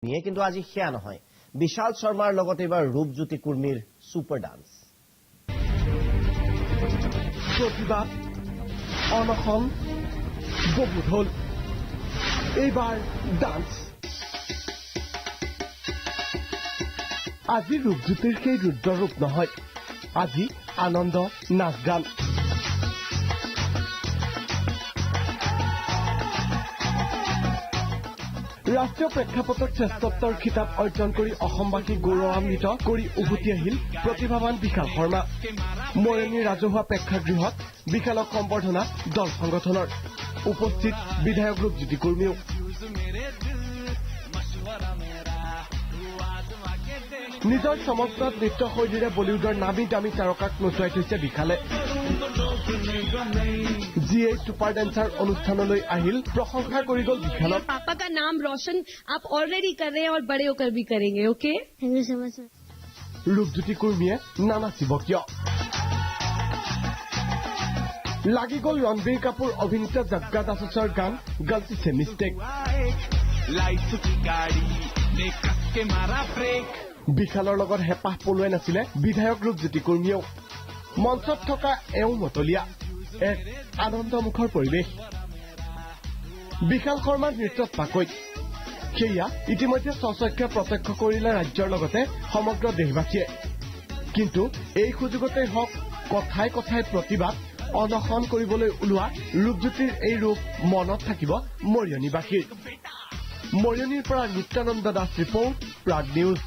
নিয়ে কিন্তু আজি সেয়া নহয় বিশাল শৰ্মাৰ লগতে এবাৰ ৰূপজ্যোতি কুৰ্মীৰ সুপাৰ ডান্স প্ৰতিবাদ অনশন বহুত হল এইবাৰ ডান্স আজি ৰূপজ্যোতিৰ সেই ৰুদ্ৰৰূপ নহয় আজি আনন্দ নাচ গান ৰাষ্ট্ৰীয় প্ৰেক্ষাপটত শ্ৰেষ্ঠত্বৰ খিতাপ অৰ্জন কৰি অসমবাসী গৌৰৱান্বিত কৰি উভতি আহিল প্ৰতিভাৱান বিশাল শৰ্মা মৰণী ৰাজহুৱা প্ৰেক্ষাগৃহত বিশালক সম্বৰ্ধনা দল সংগঠনৰ উপস্থিত বিধায়ক ৰূপজ্যোতি কুৰ্মীও নিজৰ চমৎকাৰ নৃত্য শৈলীৰে বলিউডৰ নামী দামী তাৰকাক নচুৱাই থৈছে বিশালে জিএ সুপাৰ ডান্সাৰ অনুষ্ঠানলৈ আহিল প্ৰশংসা কৰি গল বিশালক पापा का नाम रोशन आप ऑलरेडी कर रहे हैं और बड़े होकर भी करेंगे okay thank you so much Rupjyoti কুৰ্মীয়ে নানাচিব কিয় লাগি গল ৰণবীৰ কাপুৰ অভিনীত জগ্গা দাসৰ গান গলতি সে মিষ্টেক বিশালৰ লগত হেপাহ পলুৱাই নাছিলে বিধায়ক ৰূপজ্যোতি কুৰ্মীয়েও মঞ্চত থকা এওঁ মতলীয়া এক আনন্দমুখৰ পৰিৱেশ বিশাল শৰ্মাৰ নৃত্যত পাকৈত সেয়া ইতিমধ্যে স্বচক্ষে প্ৰত্যক্ষ কৰিলে ৰাজ্যৰ লগতে সমগ্ৰ দেশবাসীয়ে কিন্তু এই সুযোগতে হওক কথাই কথাই প্ৰতিবাদ অনশন কৰিবলৈ ওলোৱা ৰূপজ্যোতিৰ এই ৰূপ মনত থাকিব মৰিয়নীবাসীৰ মৰিয়নীৰ পৰা নিত্যানন্দ দাস ৰিপৰ্ট প্ৰাগ নিউজ